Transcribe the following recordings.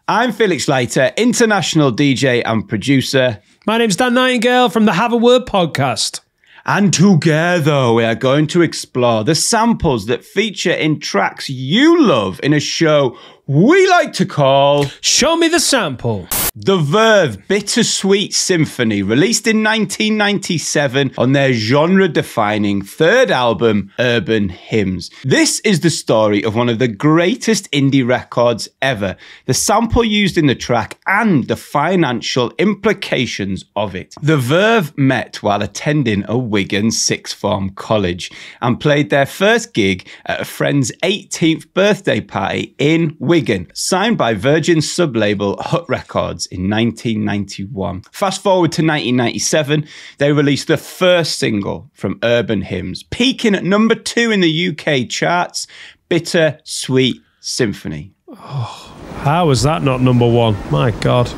I'm Felix Leiter, international DJ and producer. My name's Dan Nightingale from the Have a Word podcast. And together we are going to explore the samples that feature in tracks you love in a show we like to call... Show Me the Sample. The Verve Bittersweet Symphony, released in 1997 on their genre-defining third album, Urban Hymns. This is the story of one of the greatest indie records ever, the sample used in the track and the financial implications of it. The Verve met while attending a Wigan sixth form college and played their first gig at a friend's 18th birthday party in Wigan, signed by Virgin sublabel Hut Records in 1991. Fast forward to 1997, they released the first single from Urban Hymns, peaking at number 2 in the UK charts, Bittersweet Symphony. Oh, how was that not number 1? My God.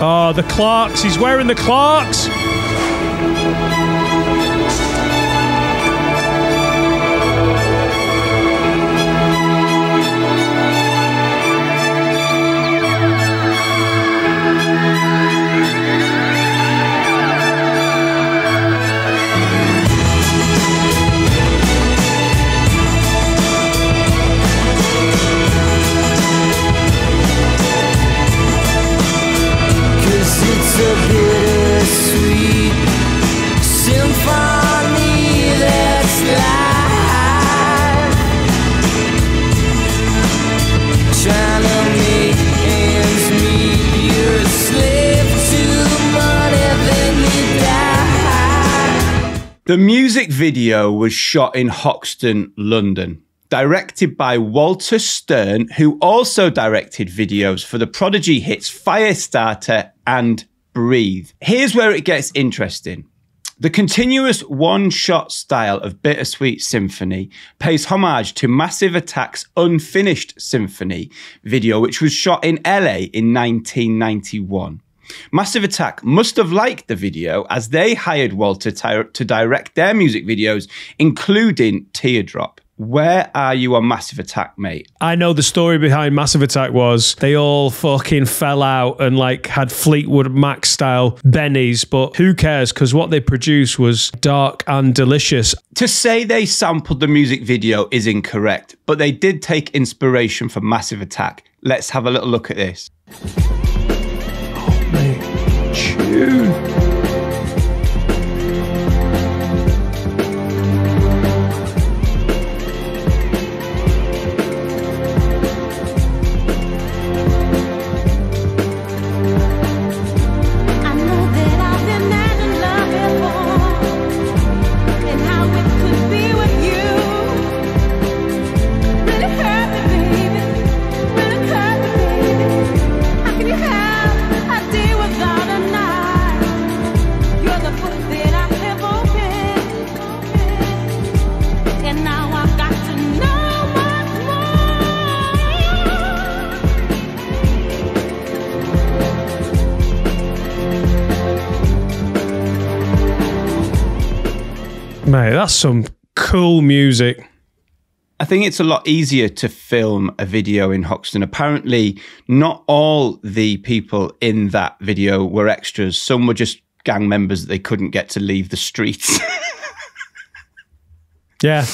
Oh, the Clarks. He's wearing the Clarks. The music video was shot in Hoxton, London, directed by Walter Stern, who also directed videos for the Prodigy hits Firestarter and Breathe. Here's where it gets interesting. The continuous one-shot style of Bittersweet Symphony pays homage to Massive Attack's Unfinished Symphony video, which was shot in LA in 1991. Massive Attack must have liked the video as they hired Walter to direct their music videos, including Teardrop. Where are you on Massive Attack, mate? I know the story behind Massive Attack was they all fucking fell out and like had Fleetwood Mac style bennies, but who cares? Because what they produced was dark and delicious. To say they sampled the music video is incorrect, but they did take inspiration from Massive Attack. Let's have a little look at this. Tune. Mate, that's some cool music. I think it's a lot easier to film a video in Hoxton. Apparently, not all the people in that video were extras. Some were just gang members that they couldn't get to leave the streets. Yeah.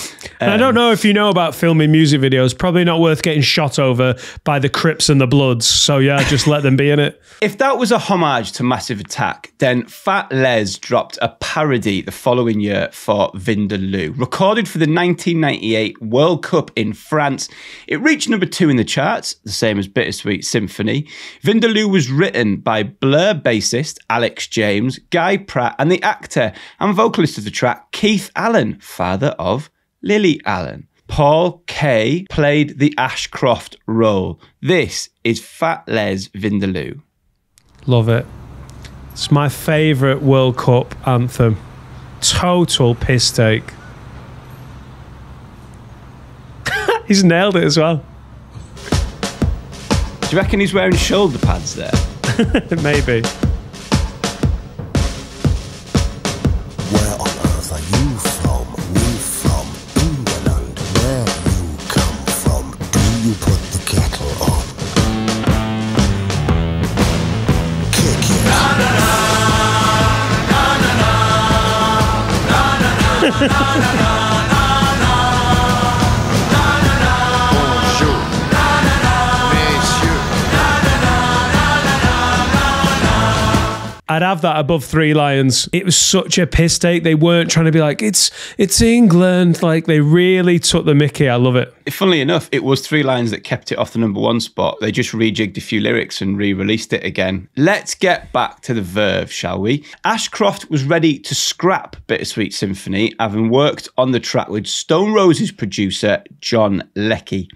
And I don't know if you know about filming music videos. Probably not worth getting shot over by the Crips and the Bloods. So yeah, just let them be in it. If that was a homage to Massive Attack, then Fat Les dropped a parody the following year for Vindaloo. Recorded for the 1998 World Cup in France, it reached number 2 in the charts, the same as Bittersweet Symphony. Vindaloo was written by Blur bassist Alex James, Guy Pratt, and the actor and vocalist of the track, Keith Allen, father of Lily Allen. Paul Kaye played the Ashcroft role. This is Fat Les Vindaloo. Love it. It's my favourite World Cup anthem. Total piss take. He's nailed it as well. Do you reckon he's wearing shoulder pads there? Maybe. Where on earth are you from? We from England. Where you come from? Do you put the cat I'd have that above Three Lions. It was such a piss take. They weren't trying to be like, it's England. Like, they really took the mickey. I love it. Funnily enough, it was Three Lions that kept it off the #1 spot. They just rejigged a few lyrics and re-released it again. Let's get back to the Verve, shall we? Ashcroft was ready to scrap Bittersweet Symphony, having worked on the track with Stone Roses producer John Leckie.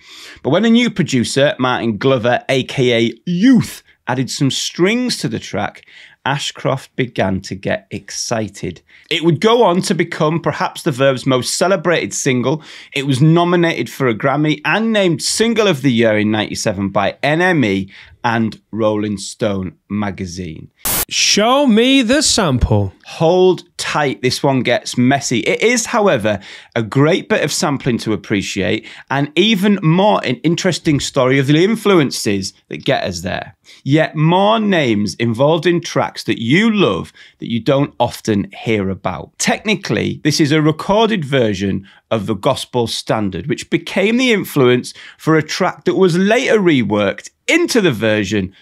But when a new producer, Martin Glover, aka Youth, added some strings to the track, Ashcroft began to get excited. It would go on to become perhaps the Verve's most celebrated single. It was nominated for a Grammy and named Single of the Year in '97 by NME and Rolling Stone magazine. Show me the sample. Hold tight, this one gets messy. It is, however, a great bit of sampling to appreciate, and even more an interesting story of the influences that get us there. Yet more names involved in tracks that you love that you don't often hear about. Technically, this is a recorded version of the gospel standard, which became the influence for a track that was later reworked into the version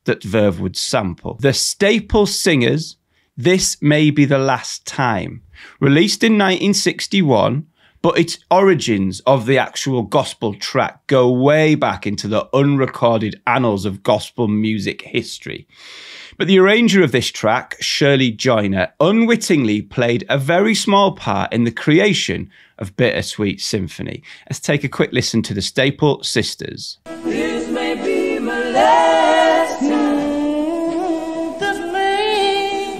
that Verve would sample. The Staple Singers, This May Be the Last Time, released in 1961, but its origins of the actual gospel track go way back into the unrecorded annals of gospel music history. But the arranger of this track, Shirley Joyner, unwittingly played a very small part in the creation of Bittersweet Symphony. Let's take a quick listen to the Staple Sisters. This may be my last time.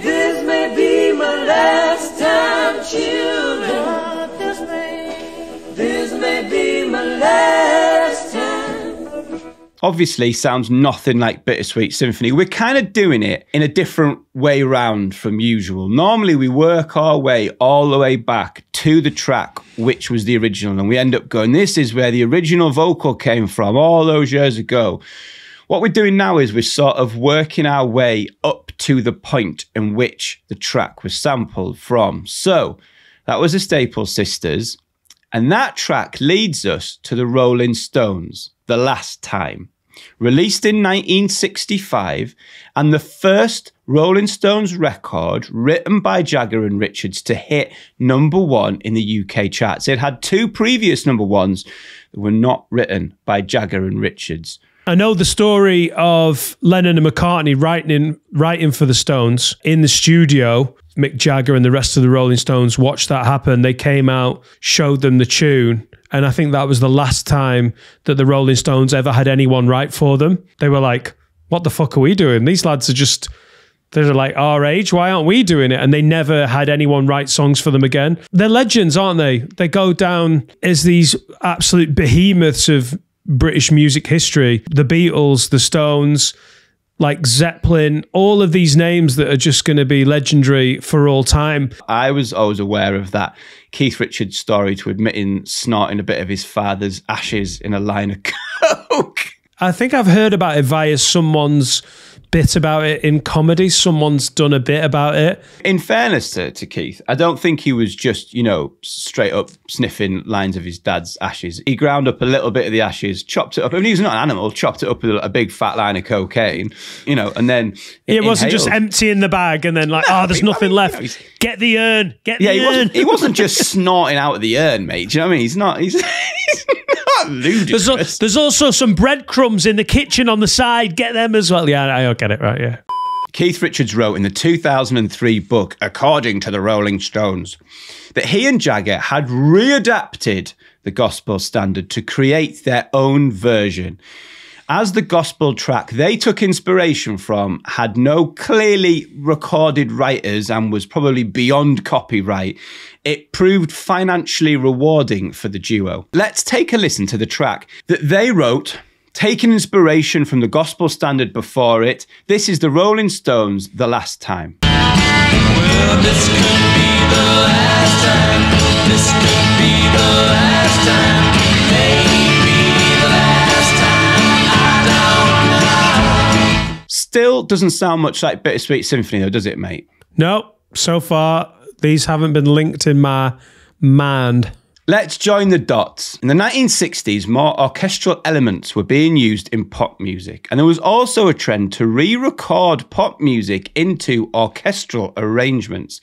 This may be my last time, children. This may be my last time. Obviously sounds nothing like Bittersweet Symphony. We're kind of doing it in a different way round from usual. Normally we work our way all the way back to the track which was the original, and we end up going, this is where the original vocal came from all those years ago. What we're doing now is we're sort of working our way up to the point in which the track was sampled from. So that was the Staple Sisters, and that track leads us to the Rolling Stones, The Last Time, released in 1965, and the first Rolling Stones record written by Jagger and Richards to hit #1 in the UK charts. It had two previous #1s that were not written by Jagger and Richards. I know the story of Lennon and McCartney writing for the Stones in the studio. Mick Jagger and the rest of the Rolling Stones watched that happen. They came out, showed them the tune, and I think that was the last time that the Rolling Stones ever had anyone write for them. They were like, what the fuck are we doing? These lads are just, they're like our age. Why aren't we doing it? And they never had anyone write songs for them again. They're legends, aren't they? They go down as these absolute behemoths of British music history. The Beatles, the Stones, like Zeppelin, all of these names that are just going to be legendary for all time. I was always aware of that Keith Richards story to admitting snorting a bit of his father's ashes in a line of coke. I think I've heard about it via someone's bit about it in comedy. Someone's done a bit about it. In fairness to Keith, I don't think he was just, you know, straight up sniffing lines of his dad's ashes. He ground up a little bit of the ashes, chopped it up. I mean, he's not an animal, chopped it up with a big fat line of cocaine, you know, and then it wasn't just empty in the bag and then like, no, there's nothing left. You know, get the urn, get the urn. He wasn't just snorting out of the urn, mate. Do you know what I mean? He's not ludicrous. There's also some breadcrumbs in the kitchen on the side. Get them as well. Yeah, I get it, right, yeah. Keith Richards wrote in the 2003 book, According to the Rolling Stones, that he and Jagger had readapted the gospel standard to create their own version. As the gospel track they took inspiration from had no clearly recorded writers and was probably beyond copyright, it proved financially rewarding for the duo. Let's take a listen to the track that they wrote, taking inspiration from the gospel standard before it. This is the Rolling Stones, The Last Time. Well, this could be the last time. This could be the last time. Maybe the last time. I don't know. Still doesn't sound much like Bittersweet Symphony though, does it, mate? No, so far these haven't been linked in my mind. Let's join the dots. In the 1960s, more orchestral elements were being used in pop music, and there was also a trend to re-record pop music into orchestral arrangements.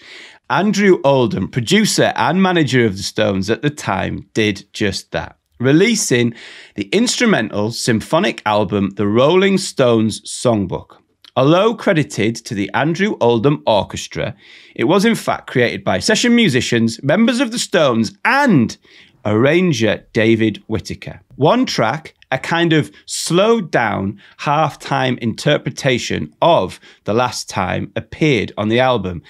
Andrew Oldham, producer and manager of the Stones at the time, did just that, releasing the instrumental symphonic album, The Rolling Stones Songbook. Although credited to the Andrew Oldham Orchestra, it was in fact created by session musicians, members of the Stones, and arranger David Whittaker. One track, a kind of slowed down halftime interpretation of The Last Time, appeared on the album.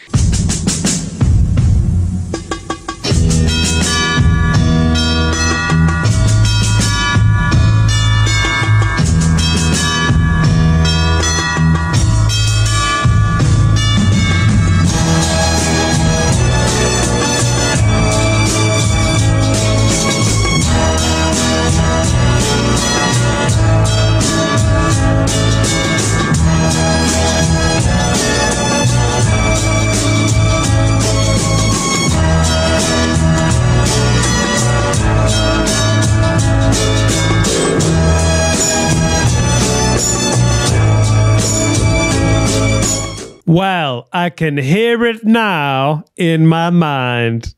Well, I can hear it now in my mind.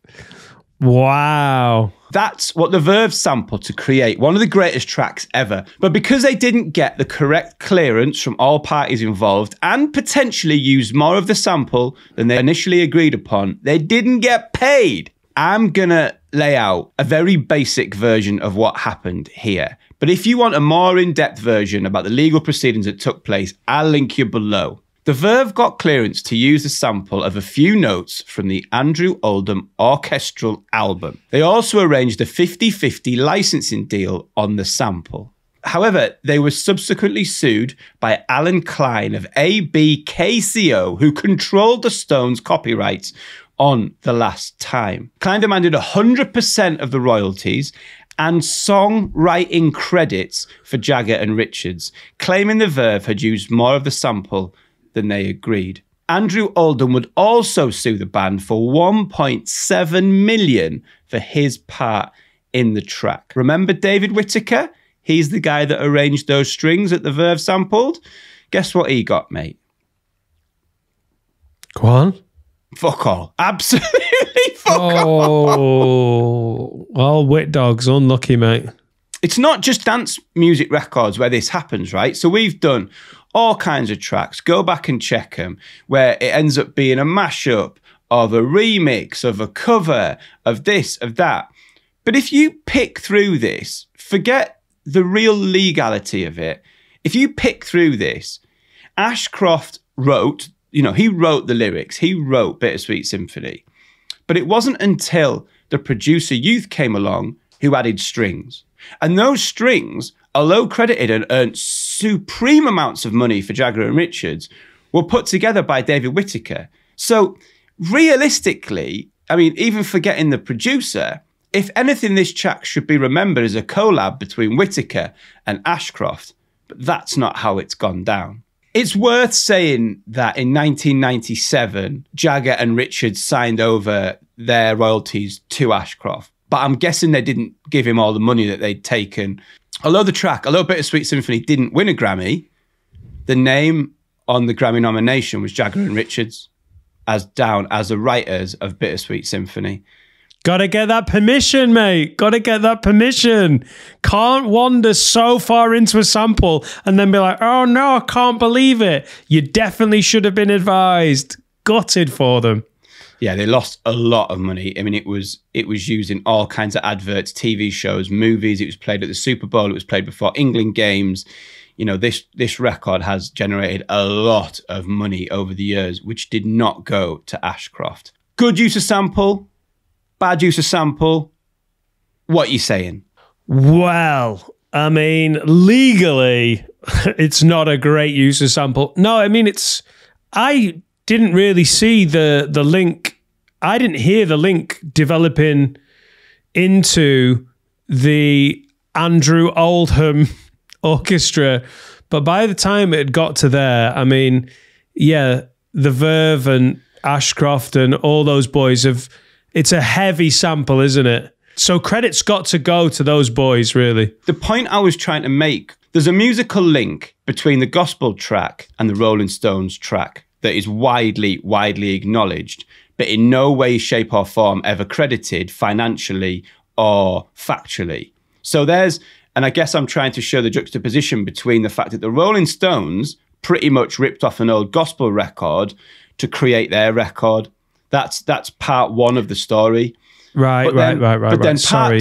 Wow. That's what the Verve sampled to create one of the greatest tracks ever. But because they didn't get the correct clearance from all parties involved and potentially used more of the sample than they initially agreed upon, they didn't get paid. I'm gonna lay out a very basic version of what happened here. But if you want a more in-depth version about the legal proceedings that took place, I'll link you below. The Verve got clearance to use a sample of a few notes from the Andrew Oldham orchestral album. They also arranged a 50-50 licensing deal on the sample. However, they were subsequently sued by Alan Klein of ABKCO, who controlled the Stones' copyrights on The Last Time. Klein demanded 100% of the royalties and songwriting credits for Jagger and Richards, claiming the Verve had used more of the sample than they agreed. Andrew Oldham would also sue the band for $1.7 million for his part in the track. Remember David Whittaker? He's the guy that arranged those strings that the Verve sampled. Guess what he got, mate? Go on. Fuck all. Absolutely fuck all. Oh, well, Wit Dog's unlucky, mate. It's not just dance music records where this happens, right? So we've done all kinds of tracks. Go back and check them, where it ends up being a mashup of a remix, of a cover, of this, of that. But if you pick through this, forget the real legality of it. If you pick through this, Ashcroft wrote, he wrote the lyrics. He wrote Bittersweet Symphony. But it wasn't until the producer Youth came along who added strings. And those strings, although credited and earned supreme amounts of money for Jagger and Richards, were put together by David Whittaker. So realistically, I mean, even forgetting the producer, if anything, this track should be remembered as a collab between Whittaker and Ashcroft, but that's not how it's gone down. It's worth saying that in 1997, Jagger and Richards signed over their royalties to Ashcroft, but I'm guessing they didn't give him all the money that they'd taken. Although Bittersweet Symphony didn't win a Grammy, the name on the Grammy nomination was Jagger and Richards, as down as the writers of Bittersweet Symphony. Gotta get that permission, mate. Gotta get that permission. Can't wander so far into a sample and then be like, oh no, I can't believe it. You definitely should have been advised. Gutted for them. Yeah, they lost a lot of money. I mean, it was used in all kinds of adverts, TV shows, movies. It was played at the Super Bowl. It was played before England games. This record has generated a lot of money over the years, which did not go to Ashcroft. Good use of sample. Bad use of sample. What are you saying? Well, I mean, legally, it's not a great use of sample. No, I mean, I didn't really see the link. I didn't hear the link developing into the Andrew Oldham orchestra. But by the time it got to there, I mean, yeah, the Verve and Ashcroft and all those boys have It's a heavy sample, isn't it? So credit's got to go to those boys, really. The point I was trying to make, there's a musical link between the gospel track and the Rolling Stones track that is widely acknowledged, but in no way, shape or form ever credited financially or factually. So there's, and I guess I'm trying to show the juxtaposition between the fact that the Rolling Stones pretty much ripped off an old gospel record to create their record. That's part one of the story. Right. But then Sorry,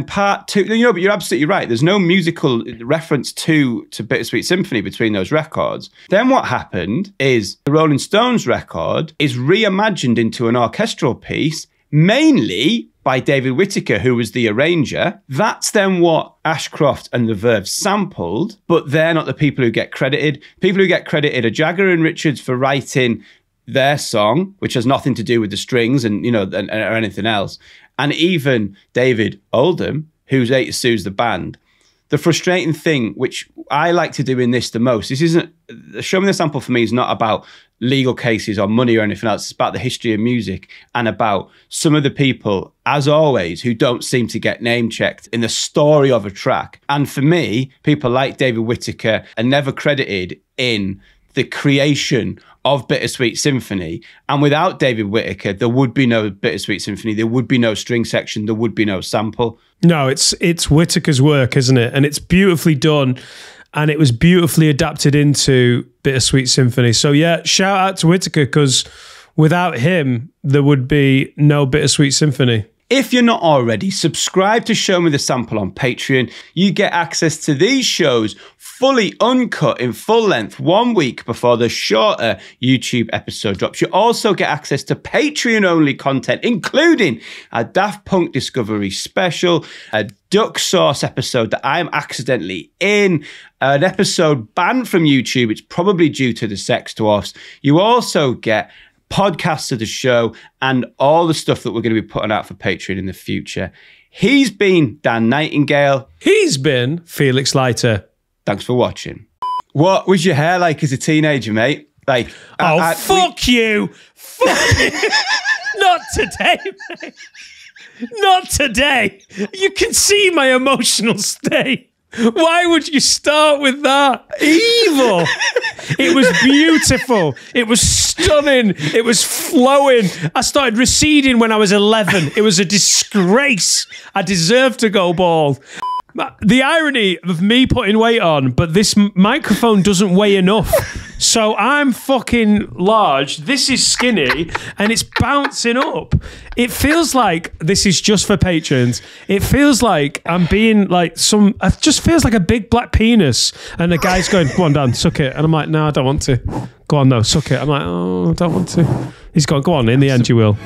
part two, but you're absolutely right. There's no musical reference to Bittersweet Symphony between those records. Then what happened is the Rolling Stones record is reimagined into an orchestral piece, mainly by David Whittaker, who was the arranger. That's then what Ashcroft and the Verve sampled, but they're not the people who get credited. People who get credited are Jagger and Richards for writing their song, which has nothing to do with the strings and or anything else, and even David Oldham, who's Eight to Sue's the band. The frustrating thing, which I like to do in this the most, this isn't, Show Me the Sample for me is not about legal cases or money or anything else. It's about the history of music and about some of the people, as always, who don't seem to get name checked in the story of a track. And for me, people like David Whittaker are never credited in the creation of Bittersweet Symphony. And without David Whittaker, there would be no Bittersweet Symphony. There would be no string section. There would be no sample. No, it's Whittaker's work, isn't it? And it's beautifully done. And it was beautifully adapted into Bittersweet Symphony. So yeah, shout out to Whittaker, because without him, there would be no Bittersweet Symphony. If you're not already, subscribe to Show Me the Sample on Patreon. You get access to these shows fully uncut in full length 1 week before the shorter YouTube episode drops. You also get access to Patreon-only content, including a Daft Punk Discovery special, a Duck Sauce episode that I'm accidentally in, an episode banned from YouTube. It's probably due to the Sex Dwarfs. You also get podcasts of the show and all the stuff that we're going to be putting out for Patreon in the future. He's been Dan Nightingale. He's been Felix Leiter. Thanks for watching. What was your hair like as a teenager, mate? Like, fuck you. Fuck you. Not today, mate. Not today. You can see my emotional state. Why would you start with that? Evil. It was beautiful. It was stunning. It was flowing. I started receding when I was 11. It was a disgrace. I deserved to go bald. The irony of me putting weight on, but this microphone doesn't weigh enough. So I'm fucking large, this is skinny, and it's bouncing up. It feels like this is just for patrons. It feels like I'm being like it just feels like a big black penis. And the guy's going, go on, Dan, suck it. And I'm like, no, I don't want to. Go on, no, suck it. I'm like, oh, I don't want to. He's going, go on, in the end you will.